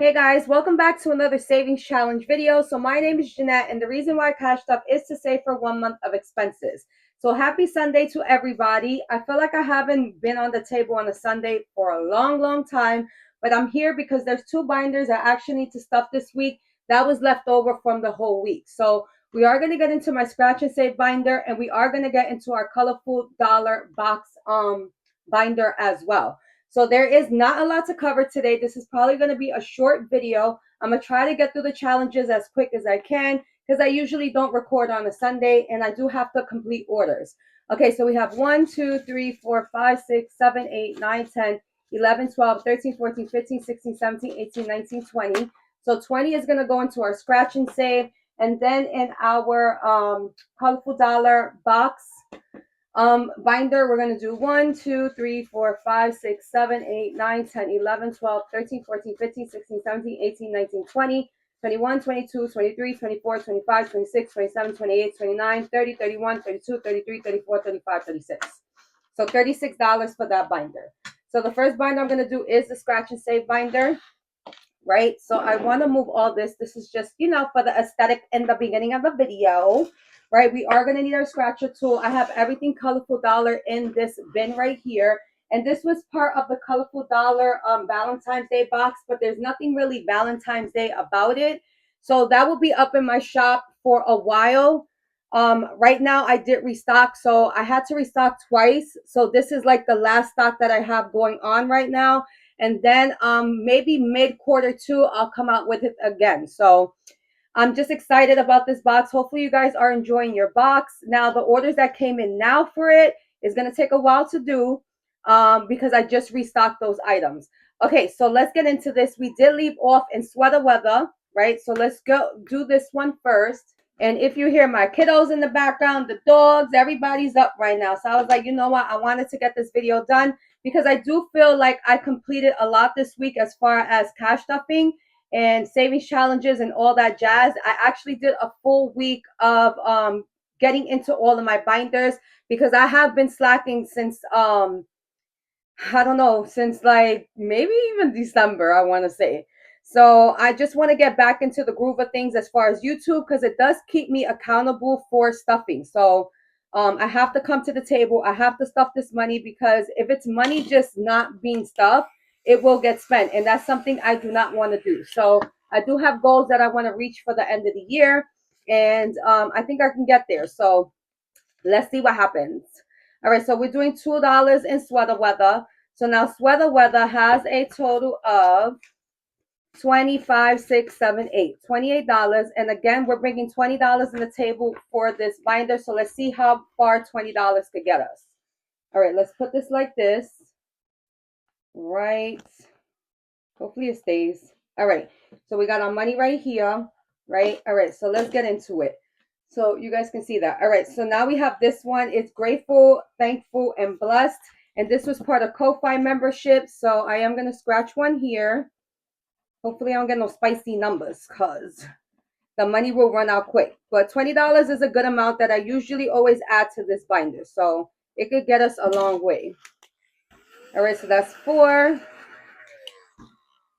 Hey guys, welcome back to another savings challenge video. So my name is Jeanette, and the reason why I cashed up is to save for 1 month of expenses. So happy Sunday to everybody. I feel like I haven't been on the table on a Sunday for a long time, but I'm here because there's two binders I actually need to stuff this week that was left over from the whole week. So we are going to get into my scratch and save binder, and we are going to get into our colorful dollar box binder as well. So there is not a lot to cover today. This is probably going to be a short video. I'm going to try to get through the challenges as quick as I can because I usually don't record on a Sunday and I do have to complete orders. Okay, so we have 1, 2, 3, 4, 5, 6, 7, 8, 9, 10, 11, 12, 13, 14, 15, 16, 17, 18, 19, 20. So 20 is going to go into our scratch and save. And then in our colorful dollar box binder, we're going to do 1, 2, 3, 4, 5, 6, 7, 8, 9, 10, 11, 12, 13, 14, 15, 16, 17, 18, 19, 20, 21, 22, 23, 24, 25, 26, 27, 28, 29, 30, 31, 32, 33, 34, 35, 36. So $36 for that binder. So the first binder I'm going to do is the scratch and save binder, right? So I want to move all this. This is just, for the aesthetic in the beginning of the video, right? We are going to need our scratcher tool. I have everything colorful dollar in this bin right here. And this was part of the colorful dollar Valentine's Day box, but there's nothing really Valentine's Day about it. So that will be up in my shop for a while. Right now I did restock, so I had to restock twice. So this is like the last stock that I have going on right now. And then maybe mid quarter two, I'll come out with it again. So I'm just excited about this box. Hopefully you guys are enjoying your box. Now the orders that came in now for it is going to take a while to do because I just restocked those items. Okay, so let's get into this. We did leave off in sweater weather, right? So let's go do this one first. And if you hear my kiddos in the background, the dogs, everybody's up right now. So I was like, you know what? I wanted to get this video done because I do feel like I completed a lot this week as far as cash stuffing and savings challenges and all that jazz. I actually did a full week of getting into all of my binders because I have been slacking since I don't know, since like maybe even December, I want to say. So I just want to get back into the groove of things as far as YouTube because it does keep me accountable for stuffing. So I have to come to the table. I have to stuff this money because if it's money just not being stuffed, it will get spent. And that's something I do not want to do. So I do have goals that I want to reach for the end of the year. And I think I can get there. So let's see what happens. All right, so we're doing $2 in sweater weather. So now sweater weather has a total of 25, 6, 7, 8, $28. And again, we're bringing $20 on the table for this binder. So let's see how far $20 could get us. All right, let's put this like this. Right. Hopefully it stays. All right, so we got our money right here, right? All right, so let's get into it. So you guys can see that. All right, so now we have this one. It's grateful, thankful, and blessed. And this was part of Ko-Fi membership. So I am going to scratch one here. Hopefully I don't get no spicy numbers because the money will run out quick. But $20 is a good amount that I usually always add to this binder. So it could get us a long way. All right, so that's 4.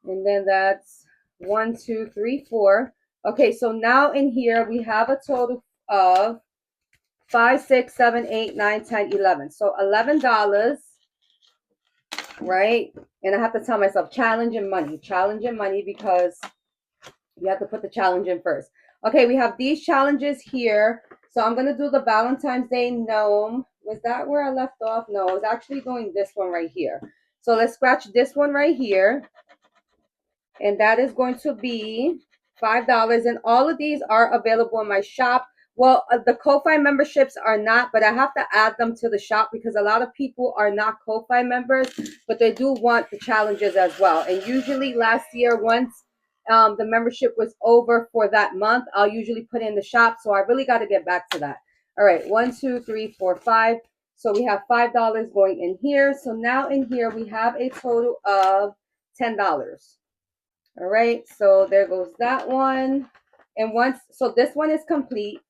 And then that's 1, 2, 3, 4. Okay, so now in here we have a total of 5, 6, 7, 8, 9, 10, 11. So $11, right? And I have to tell myself challenge and money because you have to put the challenge in first. Okay, we have these challenges here. So I'm going to do the Valentine's Day gnome. Was that where I left off? No, I was actually doing this one right here. So let's scratch this one right here. And that is going to be $5. And all of these are available in my shop. Well, the Ko-Fi memberships are not, but I have to add them to the shop because a lot of people are not Ko-Fi members, but they do want the challenges as well. And usually last year, once the membership was over for that month, I'll usually put in the shop. So I really got to get back to that. All right, 1, 2, 3, 4, 5. So we have $5 going in here. So now in here, we have a total of $10. All right, so there goes that one. And so this one is complete.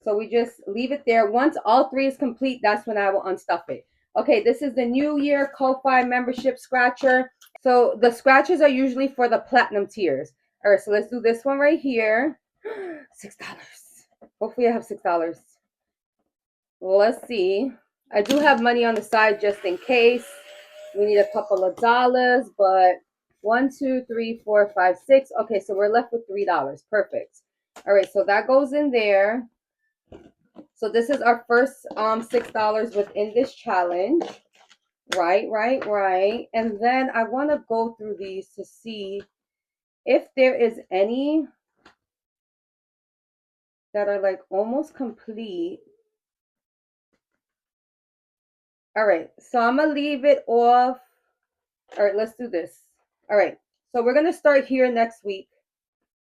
So we just leave it there. Once all 3 is complete, that's when I will unstuff it. Okay, this is the New Year Ko-Fi membership scratcher. So the scratches are usually for the platinum tiers. All right, so let's do this one right here. $6. Hopefully I have $6. Let's see. I do have money on the side just in case. We need a couple of dollars, but 1, 2, 3, 4, 5, 6. Okay, so we're left with $3. Perfect. All right, so that goes in there. So this is our first $6 within this challenge. Right. And then I want to go through these to see if there is any that are like almost complete. All right, so I'm gonna leave it off. All right, let's do this. All right, so we're gonna start here next week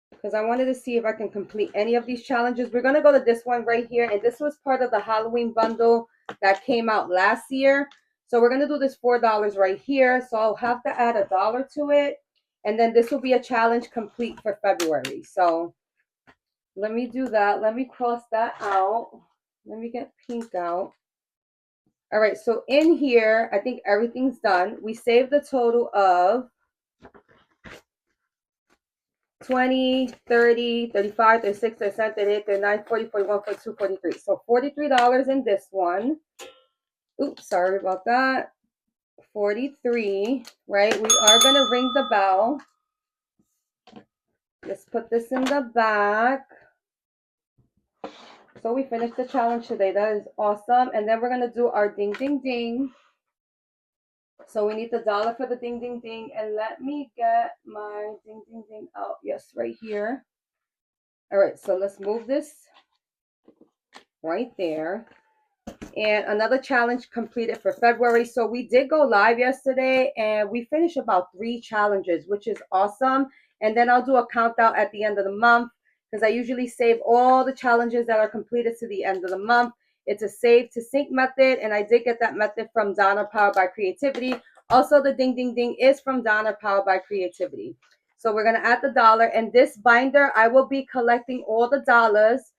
because I wanted to see if I can complete any of these challenges. We're gonna go to this one right here, and this was part of the Halloween bundle that came out last year. So we're gonna do this $4 right here. So I'll have to add $1 to it, and then this will be a challenge complete for February. So let me do that. Let me cross that out. Let me get pink out. All right, so in here, I think everything's done. We saved a total of 20, 30, 35, 36, 37, 38, 39, 40, 41, 42, 43. So $43 in this one. Oops, sorry about that. 43, right? We are going to ring the bell. Let's put this in the back. So we finished the challenge today. That is awesome. And then we're going to do our ding, ding, ding. So we need the dollar for the ding, ding, ding. And let me get my ding, ding, ding out. Yes, right here. All right, so let's move this right there. And another challenge completed for February. So we did go live yesterday and we finished about 3 challenges, which is awesome. And then I'll do a countdown at the end of the month because I usually save all the challenges that are completed to the end of the month. It's a save to sync method, and I did get that method from Donna Powered by Creativity. Also, the ding ding ding is from Donna Powered by Creativity. So we're going to add the dollar, and this binder, I will be collecting all the dollars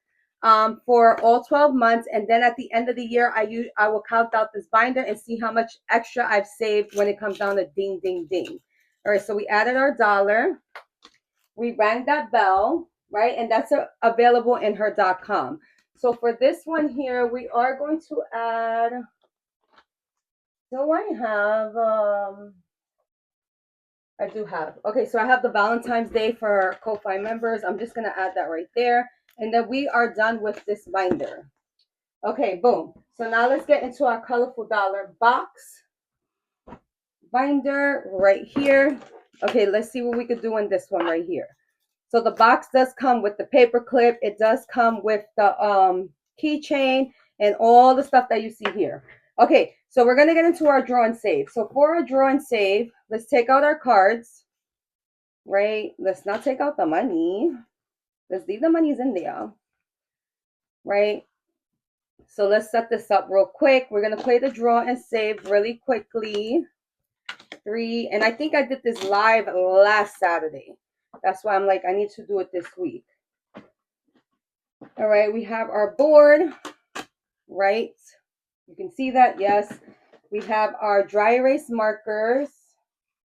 for all 12 months, and then at the end of the year, I will count out this binder and see how much extra I've saved when it comes down to ding ding ding. All right, so we added our dollar. We rang that bell, right? And that's available in her.com. So for this one here, we are going to add, do I have, I do have, okay, so I have the Valentine's Day for Ko-Fi members. I'm just going to add that right there. And then we are done with this binder. Okay, boom. So now let's get into our colorful dollar box binder right here. Okay, let's see what we could do in this one right here. So the box does come with the paper clip. It does come with the keychain and all the stuff that you see here. Okay, so we're going to get into our draw and save. So for our draw and save, let's take out our cards, right? Let's not take out the money. Let's leave the monies in there, right? So let's set this up real quick. We're going to play the draw and save really quickly. 3, and I think I did this live last Saturday. That's why I'm like, I need to do it this week. All right, we have our board, right? You can see that, yes. We have our dry erase markers.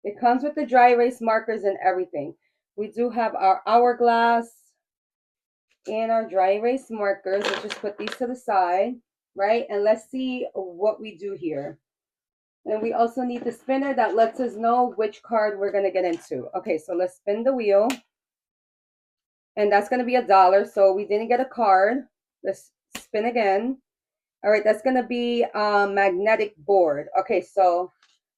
It comes with the dry erase markers and everything. We do have our hourglass and our dry erase markers. Let's just put these to the side, right? And let's see what we do here. And we also need the spinner that lets us know which card we're going to get into. Okay, so let's spin the wheel. And that's going to be $1. So we didn't get a card. Let's spin again. All right, that's going to be a magnetic board. Okay, so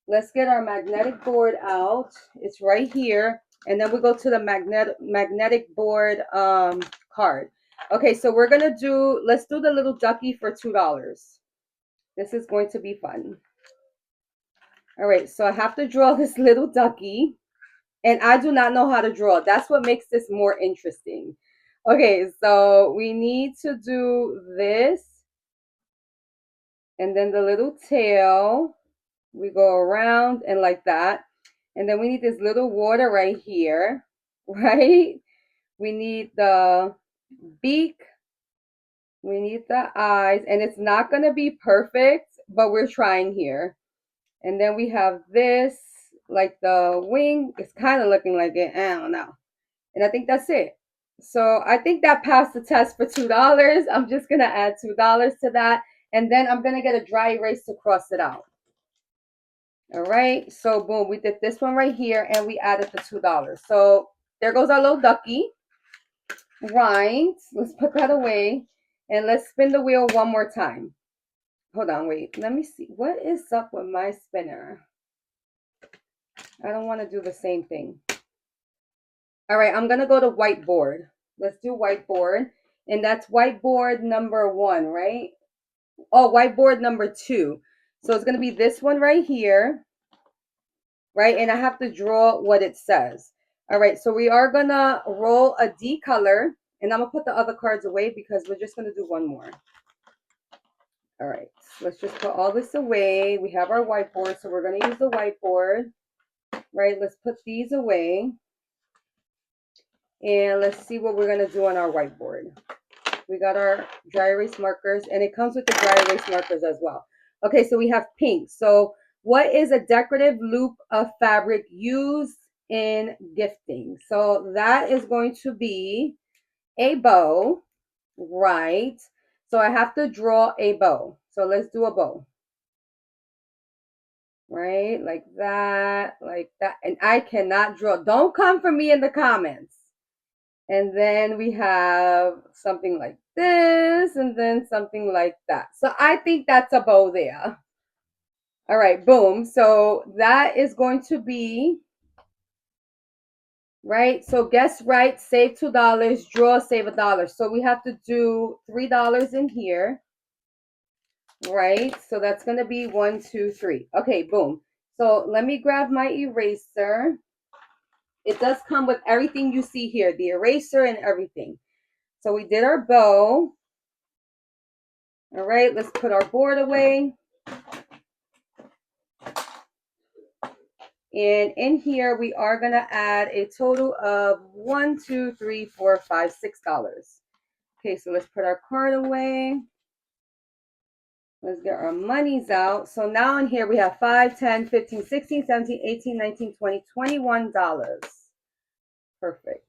let's get our magnetic board out. It's right here. And then we go to the magnetic board card. Okay, so we're going to do, let's do the little ducky for $2. This is going to be fun. All right, so I have to draw this little ducky. And I do not know how to draw. That's what makes this more interesting. Okay, so we need to do this. And then the little tail. We go around and like that. And then we need this little water right here, right? We need the beak. We need the eyes. And it's not going to be perfect but we're trying here. And then we have this, like the wing. It's kind of looking like it. I don't know. And I think that's it. So I think that passed the test for $2. I'm just going to add $2 to that. And then I'm going to get a dry erase to cross it out. All right. So boom, we did this one right here and we added the $2. So there goes our little ducky. Right. Let's put that away. And let's spin the wheel one more time. Hold on, wait. Let me see. What is up with my spinner? I don't want to do the same thing. All right, I'm going to go to whiteboard. Let's do whiteboard. And that's whiteboard number 1, right? Oh, whiteboard number 2. So it's going to be this one right here, right? And I have to draw what it says. All right, so we are going to roll a D color. And I'm going to put the other cards away because we're just going to do one more. All right, let's just put all this away. We have our whiteboard, so we're going to use the whiteboard, right? Let's put these away. And let's see what we're going to do on our whiteboard. We got our dry erase markers, and it comes with the dry erase markers as well. Okay, so we have pink. So what is a decorative loop of fabric used in gifting? So that is going to be a bow, right? So I have to draw a bow. So let's do a bow. Right? Like that, like that. And I cannot draw. Don't come for me in the comments. And then we have something like this, and then something like that. So I think that's a bow there. All right, boom. So that is going to be, right? So guess right, save $2, draw, save $1. So we have to do $3 in here, right? So that's going to be 1, 2, 3. Okay, boom. So let me grab my eraser. It does come with everything you see here, the eraser and everything. So we did our bow. All right, let's put our board away. And in here, we are going to add a total of $1, 2, 3, 4, 5, $6. Okay, so let's put our card away. Let's get our monies out. So now in here, we have $5, 10, 15, 16, 17, 18, 19, 20, $21. Perfect.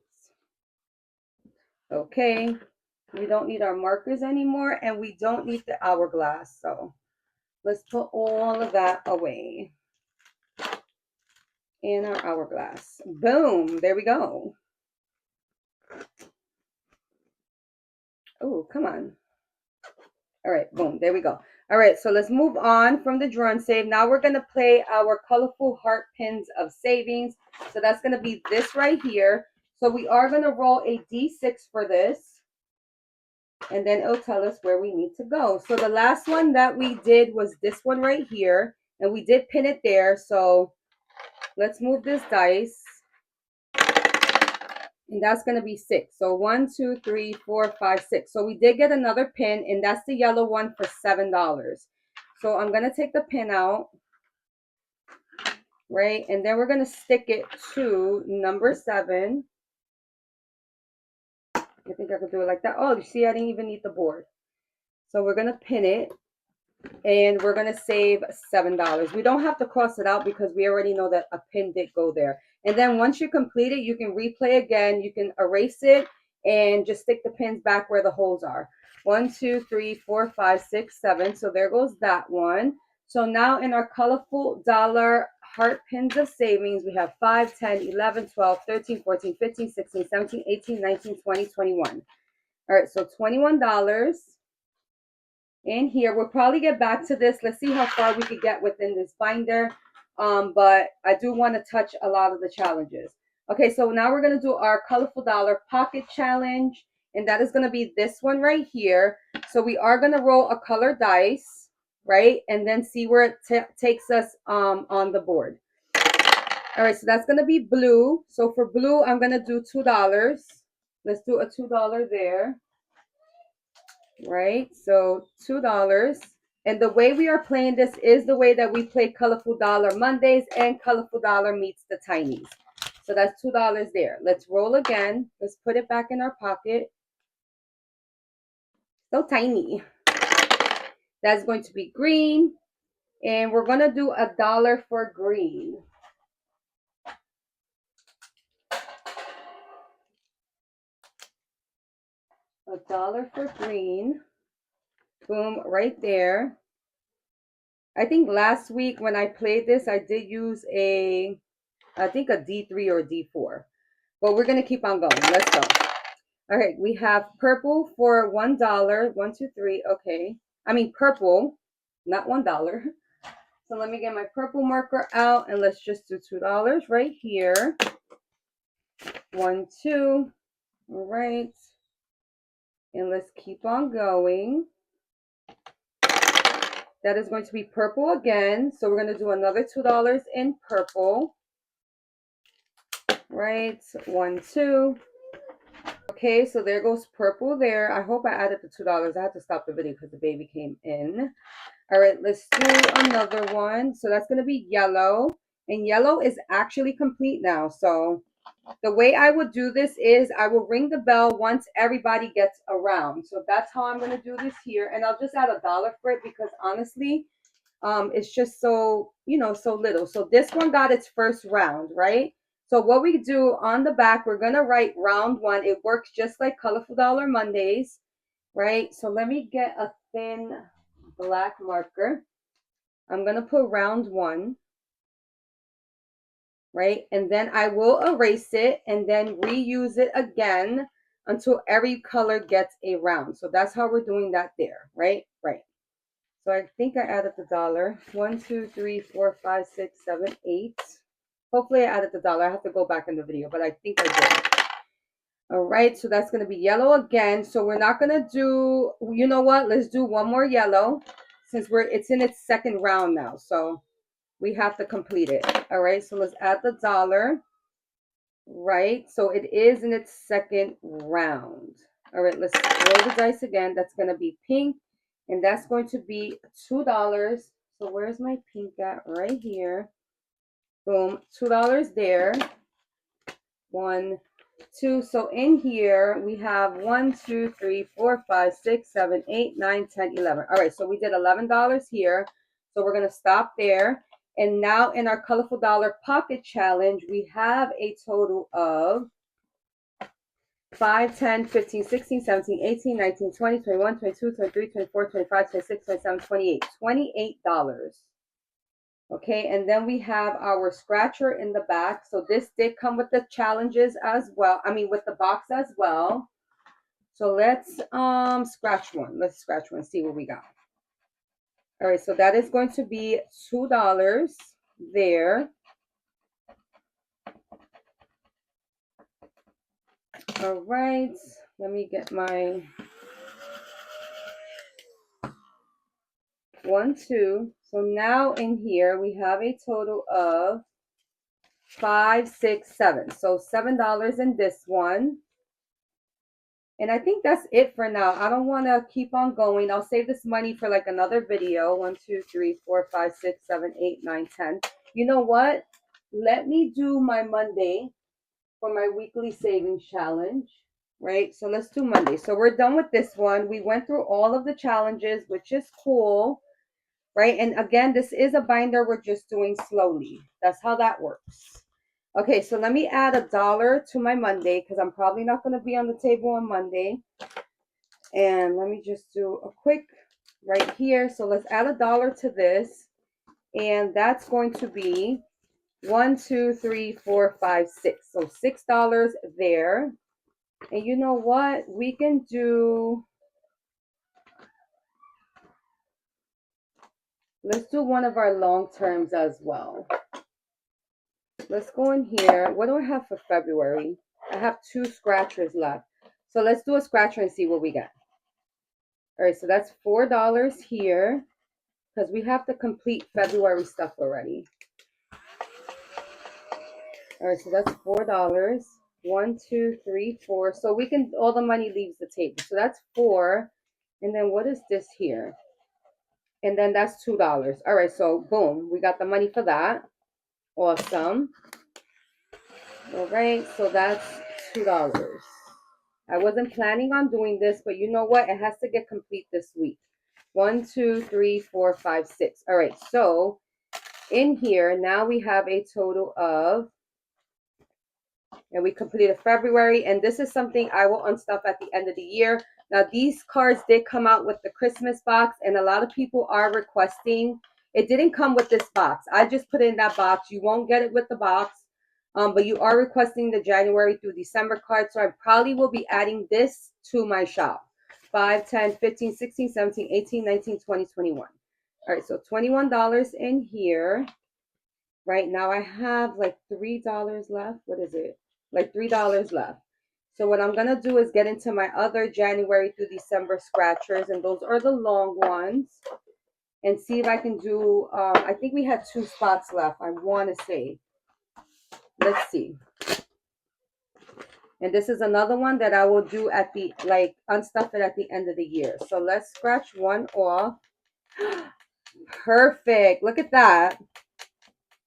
Okay, we don't need our markers anymore, and we don't need the hourglass. So let's put all of that away. In our hourglass. Boom, there we go. Oh, come on. All right, boom, there we go. All right, so let's move on from the draw and save. Now we're going to play our colorful heart pins of savings. So that's going to be this right here. So we are going to roll a D6 for this. And then it'll tell us where we need to go. So the last one that we did was this one right here. And we did pin it there. So let's move this dice. And that's going to be 6. So 1, 2, 3, 4, 5, 6. So we did get another pin, and that's the yellow one for $7. So I'm going to take the pin out, right? And then we're going to stick it to number 7. I think I could do it like that. Oh, you see, I didn't even need the board. So we're going to pin it. And we're going to save $7. We don't have to cross it out because we already know that a pin did go there. And then once you complete it, you can replay again. You can erase it and just stick the pins back where the holes are. 1, 2, 3, 4, 5, 6, 7. So there goes that one. So now in our colorful dollar heart pins of savings, we have 5, 10, 11, 12, 13, 14, 15, 16, 17, 18, 19, 20, 21. All right, so $21. In here, we'll probably get back to this. Let's see how far we could get within this binder. But I do want to touch a lot of the challenges. Okay, so now we're going to do our colorful dollar pocket challenge. And that is going to be this one right here. So we are going to roll a color dice, right? And then see where it takes us on the board. All right, so that's going to be blue. So for blue, I'm going to do $2. Let's do a $2 there. Right, so $2. And the way we are playing this is the way that we play Colorful Dollar Mondays and Colorful Dollar Meets the Tinies. So that's $2 there. Let's roll again. Let's put it back in our pocket. So tiny. That's going to be green. And we're going to do $1 for green. $1 for green. Boom, right there. I think last week when I played this, I did use I think a D3 or D4. But we're going to keep on going. Let's go. All right, we have purple for $1. 1, 2, 3. Okay. I mean purple, not $1. So let me get my purple marker out and let's just do $2 right here. 1, 2. All right. And let's keep on going. That is going to be purple again. So we're going to do another $2 in purple. Right. 1, 2. Okay, so there goes purple there. I hope I added the $2. I had to stop the video because the baby came in. All right, let's do another one. So that's going to be yellow. And yellow is actually complete now. So the way I would do this is I will ring the bell once everybody gets around. So that's how I'm going to do this here. And I'll just add $1 for it because honestly, it's just so, so little. So this one got its first round, right? So what we do on the back, we're going to write round 1. It works just like Colorful Dollar Mondays, right? So let me get a thin black marker. I'm going to put round 1, right? And then I will erase it and then reuse it again until every color gets a round. So that's how we're doing that there, right? Right. So I think I added the $1. 1, 2, 3, 4, 5, 6, 7, 8. Hopefully I added the $1. I have to go back in the video, but I think I did. All right, so that's going to be yellow again. So we're not going to do, you know what? Let's do one more yellow since it's in its second round now. So we have to complete it. All right, so let's add the $1. Right, so it is in its second round. All right, let's roll the dice again. That's going to be pink. And that's going to be $2. So where's my pink at? Right here. Boom. $2 there. 1, 2. So in here we have 1, 2, 3, 4, 5, 6, 7, 8, 9, 10, 11. All right. So we did $11 here. So we're going to stop there. And now in our Colorful Dollar Pocket Challenge, we have a total of 5, 10, 15, 16, 17, 18, 19, 20, 21, 22, 23, 24, 25, 26, 27, 28. $28. Okay, and then we have our scratcher in the back. So this did come with the challenges as well. I mean, with the box as well. So let's scratch one. Let's scratch one, see what we got. All right, so that is going to be $2 there. All right, let me get my 1, 2. So now in here we have a total of 5, 6, 7. So $7 in this one. And I think that's it for now. I don't want to keep on going. I'll save this money for like another video. 1, 2, 3, 4, 5, 6, 7, 8, 9, 10. You know what? Let me do my Monday for my weekly savings challenge. Right? So let's do Monday. So we're done with this one. We went through all of the challenges, which is cool. Right? And again, this is a binder we're just doing slowly. That's how that works. Okay, so let me add $1 to my Monday because I'm probably not going to be on the table on Monday. And let me just do a quick right here. So let's add $1 to this. And that's going to be 1, 2, 3, 4, 5, 6. So $6 there. And you know what? We can do, let's do one of our long terms as well. Let's go in here. What do I have for February? I have 2 scratchers left. So let's do a scratcher and see what we get. All right, so that's $4 here because we have to complete February stuff already. All right, so that's $4. 1, 2, 3, 4. So we can, all the money leaves the table. So that's 4. And then what is this here? And then that's $2. All right, so boom, we got the money for that. Awesome. All right, so that's $2. I wasn't planning on doing this, but you know what? It has to get complete this week. 1, 2, 3, 4, 5, 6. All right, so in here, now we have a total of, and we completed February, and this is something I will unstuff at the end of the year. Now, these cards did come out with the Christmas box, and a lot of people are requesting. It didn't come with this box. I just put it in that box. You won't get it with the box, but you are requesting the January through December card, so I probably will be adding this to my shop. 5, 10, 15, 16, 17, 18, 19, 20, 21. All right, so $21 in here. Right now I have like $3 left. What is it? Like $3 left. So what I'm going to do is get into my other January through December scratchers, and those are the long ones, and see if I can do, I think we had 2 spots left, I want to say. Let's see. And this is another one that I will do at the, like, unstuff it at the end of the year. So let's scratch one off. Perfect. Look at that.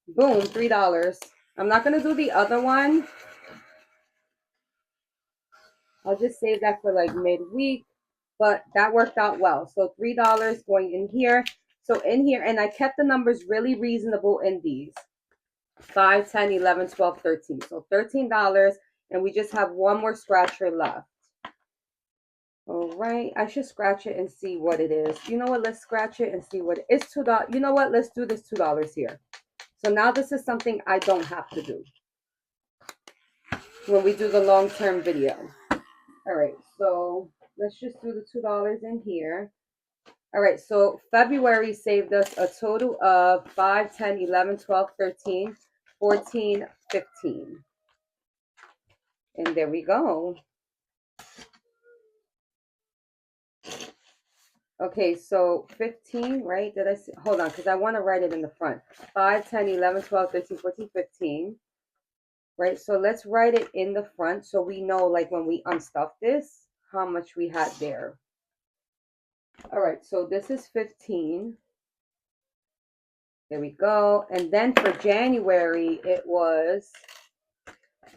Boom, $3. I'm not going to do the other one. I'll just save that for like midweek, but that worked out well. So $3 going in here. So in here, and I kept the numbers really reasonable in these. 5, 10, 11, 12, 13. So $13, and we just have one more scratcher left. All right, I should scratch it and see what it is. You know what? Let's scratch it and see what it is. $2. You know what? Let's do this $2 here. So now this is something I don't have to do when we do the long-term video. All right, so let's just do the $2 in here. All right, so February saved us a total of 5, 10, 11, 12, 13, 14, 15. And there we go. Okay, so 15, right? Did I see? Hold on, because I want to write it in the front. 5, 10, 11, 12, 13, 14, 15. Right, so let's write it in the front so we know, like, when we unstuff this, how much we had there. All right, so this is 15. There we go. And then for January, it was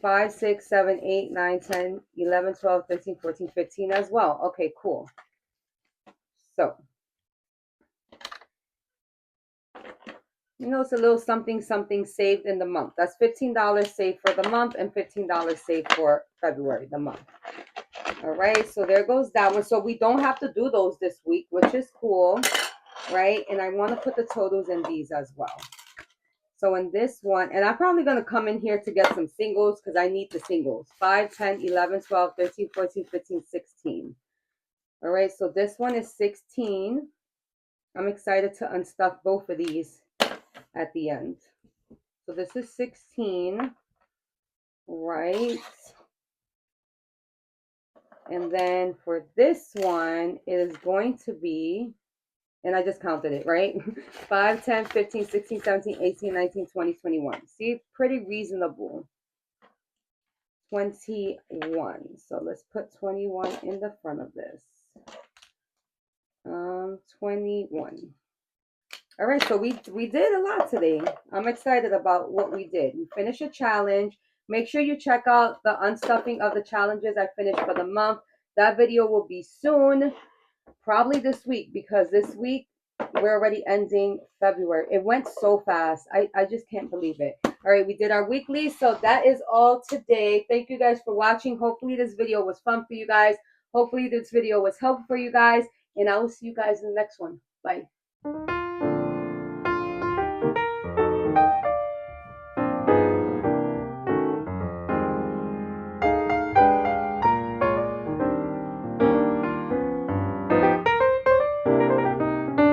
5, 6, 7, 8, 9, 10, 11, 12, 13, 14, 15 as well. Okay, cool. So, you know, it's a little something, something saved in the month. That's $15 saved for the month and $15 saved for February, the month. All right, so there goes that one. So we don't have to do those this week, which is cool, right? And I want to put the totals in these as well. So in this one, and I'm probably going to come in here to get some singles because I need the singles. 5, 10, 11, 12, 13, 14, 15, 16. All right, so this one is 16. I'm excited to unstuff both of these at the end. So this is 16, right? And then for this one, it is going to be, and I just counted it, right? 5, 10, 15, 16, 17, 18, 19, 20, 21. See, pretty reasonable. 21. So let's put 21 in the front of this. 21. All right, so we did a lot today. I'm excited about what we did. We finished a challenge. Make sure you check out the unstuffing of the challenges I finished for the month. That video will be soon, probably this week, because this week we're already ending February. It went so fast. I just can't believe it. All right, we did our weekly. So that is all today. Thank you guys for watching. Hopefully this video was fun for you guys. Hopefully this video was helpful for you guys. And I will see you guys in the next one. Bye.